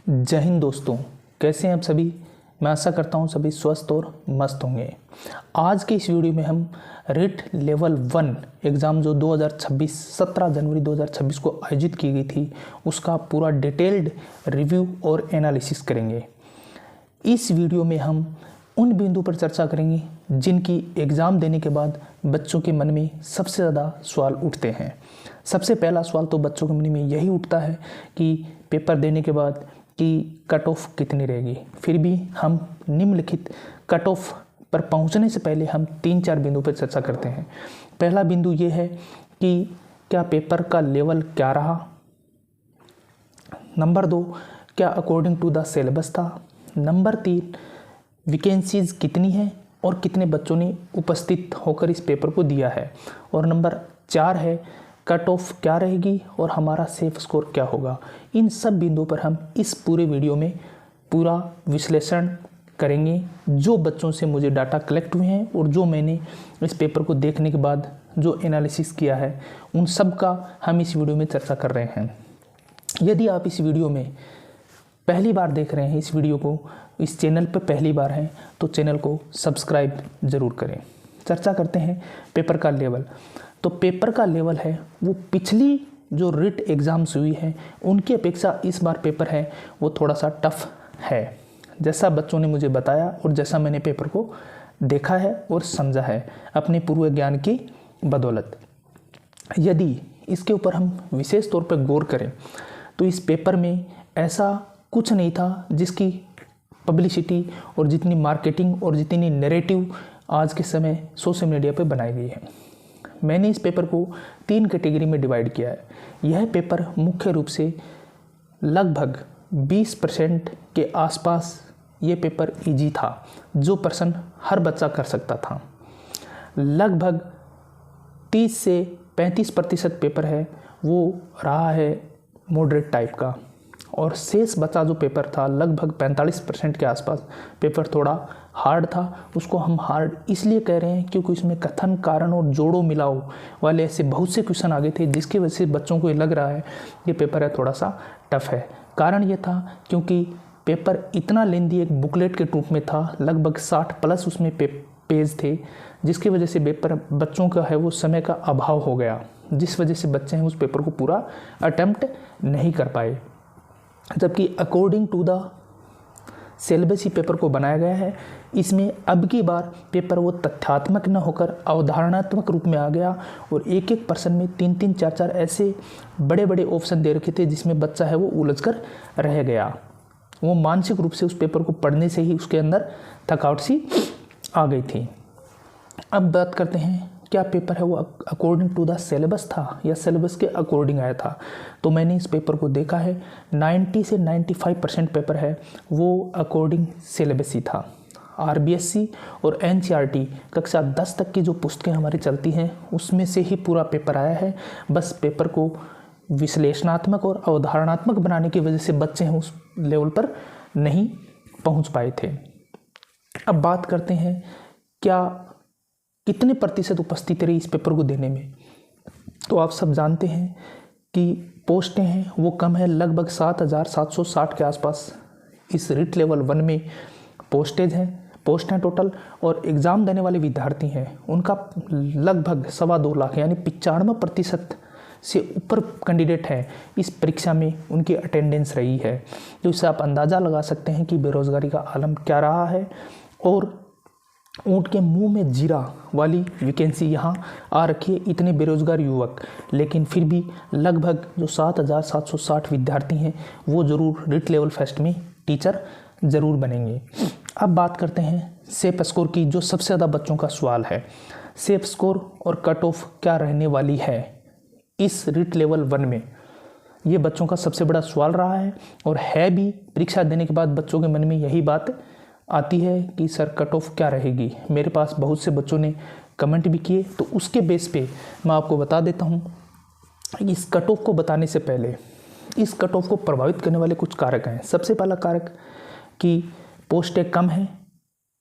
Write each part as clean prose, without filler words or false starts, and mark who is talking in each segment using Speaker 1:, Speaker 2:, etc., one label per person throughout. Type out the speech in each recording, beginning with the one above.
Speaker 1: जय हिंद दोस्तों, कैसे हैं आप सभी। मैं आशा करता हूं सभी स्वस्थ और मस्त होंगे। आज के इस वीडियो में हम रिट लेवल 1 एग्ज़ाम जो 2026 17 जनवरी 2026 को आयोजित की गई थी उसका पूरा डिटेल्ड रिव्यू और एनालिसिस करेंगे। इस वीडियो में हम उन बिंदु पर चर्चा करेंगे जिनकी एग्ज़ाम देने के बाद बच्चों के मन में सबसे ज़्यादा सवाल उठते हैं। सबसे पहला सवाल तो बच्चों के मन में यही उठता है कि पेपर देने के बाद कि कट ऑफ कितनी रहेगी। फिर भी हम निम्नलिखित कट ऑफ पर पहुंचने से पहले हम 3-4 बिंदु पर चर्चा करते हैं। पहला बिंदु ये है कि क्या पेपर का लेवल क्या रहा। नंबर 2, क्या अकॉर्डिंग टू द सिलेबस था। नंबर 3, वैकेंसीज कितनी है और कितने बच्चों ने उपस्थित होकर इस पेपर को दिया है। और नंबर 4 है कट ऑफ क्या रहेगी और हमारा सेफ स्कोर क्या होगा। इन सब बिंदुओं पर हम इस पूरे वीडियो में पूरा विश्लेषण करेंगे। जो बच्चों से मुझे डाटा कलेक्ट हुए हैं और जो मैंने इस पेपर को देखने के बाद जो एनालिसिस किया है उन सब का हम इस वीडियो में चर्चा कर रहे हैं। यदि आप इस वीडियो में पहली बार देख रहे हैं, इस वीडियो को इस चैनल पर पहली बार हैं तो चैनल को सब्सक्राइब ज़रूर करें। चर्चा करते हैं पेपर का लेवल। तो पेपर का लेवल है वो पिछली जो रिट एग्ज़ाम्स हुई है उनकी अपेक्षा इस बार पेपर है वो थोड़ा सा टफ है, जैसा बच्चों ने मुझे बताया और जैसा मैंने पेपर को देखा है और समझा है अपने पूर्व ज्ञान की बदौलत। यदि इसके ऊपर हम विशेष तौर पर गौर करें तो इस पेपर में ऐसा कुछ नहीं था जिसकी पब्लिसिटी और जितनी मार्केटिंग और जितनी नैरेटिव आज के समय सोशल मीडिया पे बनाई गई है। मैंने इस पेपर को 3 कैटेगरी में डिवाइड किया है। यह पेपर मुख्य रूप से लगभग 20% के आसपास ये पेपर इजी था, जो पर्सन हर बच्चा कर सकता था। लगभग 30 से 35% पेपर है वो रहा है मॉडरेट टाइप का, और शेष बचा जो पेपर था लगभग 45% के आसपास पेपर थोड़ा हार्ड था। उसको हम हार्ड इसलिए कह रहे हैं क्योंकि इसमें कथन, कारण और जोड़ो मिलाओ वाले ऐसे बहुत से क्वेश्चन आ गए थे जिसकी वजह से बच्चों को ये लग रहा है ये पेपर है थोड़ा सा टफ है। कारण ये था क्योंकि पेपर इतना लेंदी एक बुकलेट के रूप में था, लगभग 60 प्लस उसमें पेज थे, जिसकी वजह से पेपर बच्चों का है वो समय का अभाव हो गया, जिस वजह से बच्चे हैं उस पेपर को पूरा अटेम्प्ट नहीं कर पाए। जबकि अकॉर्डिंग टू द सिलेबस ही पेपर को बनाया गया है। इसमें अब की बार पेपर वो तथ्यात्मक न होकर अवधारणात्मक रूप में आ गया और एक एक पर्सन में 3-3, 4-4 ऐसे बड़े बड़े ऑप्शन दे रखे थे जिसमें बच्चा है वो उलझ कर रह गया। वो मानसिक रूप से उस पेपर को पढ़ने से ही उसके अंदर थकावट सी आ गई थी। अब बात करते हैं क्या पेपर है वो अकॉर्डिंग टू द सिलेबस था या सिलेबस के अकॉर्डिंग आया था। तो मैंने इस पेपर को देखा है 90 से 95% पेपर है वो अकॉर्डिंग सिलेबस ही था। आरबीएससी और एनसीईआरटी कक्षा 10 तक की जो पुस्तकें हमारी चलती हैं उसमें से ही पूरा पेपर आया है। बस पेपर को विश्लेषणात्मक और अवधारणात्मक बनाने की वजह से बच्चे हैं उस लेवल पर नहीं पहुंच पाए थे। अब बात करते हैं क्या कितने प्रतिशत उपस्थिति रही इस पेपर को देने में। तो आप सब जानते हैं कि पोस्टें हैं वो कम है, लगभग 7,760 के आसपास इस रिट लेवल 1 में पोस्ट हैं टोटल। और एग्ज़ाम देने वाले विद्यार्थी हैं उनका लगभग 2.25 लाख यानी 95% से ऊपर कैंडिडेट हैं इस परीक्षा में उनकी अटेंडेंस रही है। तो इससे आप अंदाज़ा लगा सकते हैं कि बेरोज़गारी का आलम क्या रहा है। और ऊँट के मुंह में जीरा वाली वैकेंसी यहाँ आ रखी है, इतने बेरोजगार युवक, लेकिन फिर भी लगभग जो 7,760 विद्यार्थी हैं वो ज़रूर रिट लेवल फर्स्ट में टीचर ज़रूर बनेंगे। अब बात करते हैं सेफ स्कोर की, जो सबसे ज़्यादा बच्चों का सवाल है। सेफ स्कोर और कट ऑफ क्या रहने वाली है इस रिट लेवल 1 में, ये बच्चों का सबसे बड़ा सवाल रहा है और है भी। परीक्षा देने के बाद बच्चों के मन में यही बात आती है कि सर कट ऑफ क्या रहेगी। मेरे पास बहुत से बच्चों ने कमेंट भी किए, तो उसके बेस पे मैं आपको बता देता हूँ। इस कट ऑफ को बताने से पहले इस कट ऑफ को प्रभावित करने वाले कुछ कारक हैं। सबसे पहला कारक कि पोस्टें कम हैं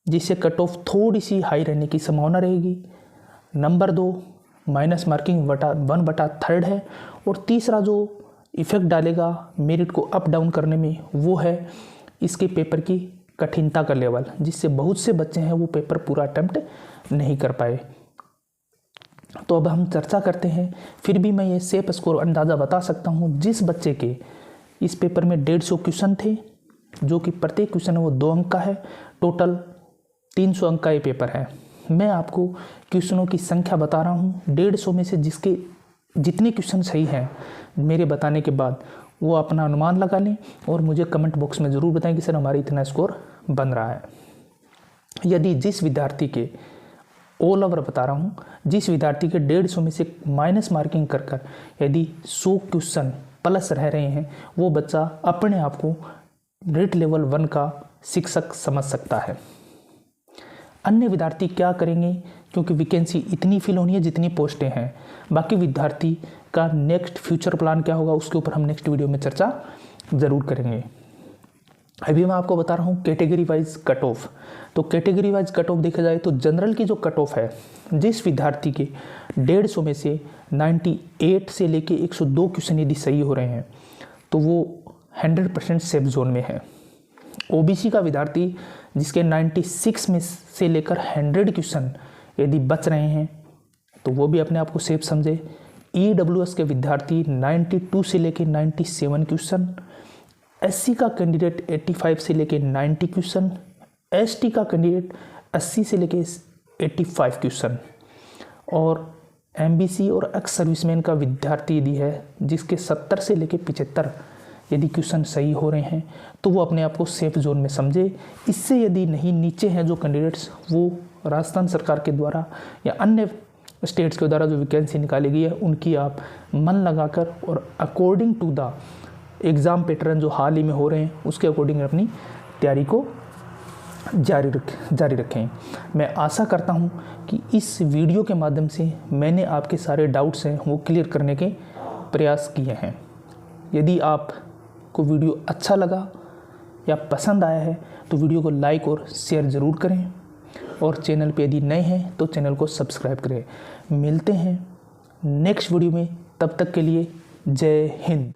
Speaker 1: जिससे कट ऑफ थोड़ी सी हाई रहने की संभावना रहेगी। नंबर 2 माइनस मार्किंग 1/3 है। और तीसरा जो इफ़ेक्ट डालेगा मेरिट को अप डाउन करने में, वो है इसके पेपर की कठिनता का लेवल, जिससे बहुत से बच्चे हैं वो पेपर पूरा अटेम्प्ट नहीं कर पाए। तो अब हम चर्चा करते हैं। फिर भी मैं ये सेफ स्कोर अंदाज़ा बता सकता हूँ, जिस बच्चे के इस पेपर में 150 क्वेश्चन थे, जो कि प्रत्येक क्वेश्चन वो 2 अंक का है, टोटल 300 अंक का ये पेपर है। मैं आपको क्वेश्चनों की संख्या बता रहा हूँ। 150 में से जिसके जितने क्वेश्चन सही हैं मेरे बताने के बाद, वो अपना अनुमान लगा लें और मुझे कमेंट बॉक्स में ज़रूर बताएं कि सर हमारा इतना स्कोर बन रहा है। यदि जिस विद्यार्थी के ऑल ओवर बता रहा हूँ, जिस विद्यार्थी के 150 में से माइनस मार्किंग कर यदि 100 क्वेश्चन प्लस रह रहे हैं, वो बच्चा अपने आप को रेट लेवल 1 का शिक्षक समझ सकता है। अन्य विद्यार्थी क्या करेंगे, क्योंकि वैकेंसी इतनी फिल होनी है जितनी पोस्टें हैं। बाकी विद्यार्थी का नेक्स्ट फ्यूचर प्लान क्या होगा, उसके ऊपर हम नेक्स्ट वीडियो में चर्चा ज़रूर करेंगे। अभी मैं आपको बता रहा हूँ कैटेगरी वाइज कट ऑफ। तो कैटेगरी वाइज कट ऑफ देखा जाए तो जनरल की जो कट ऑफ है, जिस विद्यार्थी के 150 में से 98 से लेके 102 क्वेश्चन यदि सही हो रहे हैं, तो वो 100% सेफ जोन में है। ओबीसी का विद्यार्थी जिसके 96 में से लेकर 100 क्वेश्चन यदि बच रहे हैं, तो वो भी अपने आप को सेफ समझे। ईडब्ल्यूएस के विद्यार्थी 92 से लेकर 97 क्वेश्चन, एससी का कैंडिडेट 85 से लेकर 90 क्वेश्चन, एसटी का कैंडिडेट 80 से लेकर 85 क्वेश्चन, और एमबीसी और एक्स सर्विसमैन का विद्यार्थी यदि है जिसके 70 से लेकर 75 यदि क्वेश्चन सही हो रहे हैं, तो वो अपने आप को सेफ जोन में समझे। इससे यदि नहीं नीचे हैं जो कैंडिडेट्स, वो राजस्थान सरकार के द्वारा या अन्य स्टेट्स के द्वारा जो वैकेंसी निकाली गई है, उनकी आप मन लगाकर और according to the exam pattern जो हाल ही में हो रहे हैं, उसके अकॉर्डिंग अपनी तैयारी को जारी रखें। मैं आशा करता हूं कि इस वीडियो के माध्यम से मैंने आपके सारे डाउट्स हैं वो क्लियर करने के प्रयास किए हैं। यदि आपको वीडियो अच्छा लगा या पसंद आया है तो वीडियो को लाइक और शेयर ज़रूर करें, और चैनल पे यदि नए हैं तो चैनल को सब्सक्राइब करें। मिलते हैं नेक्स्ट वीडियो में, तब तक के लिए जय हिंद।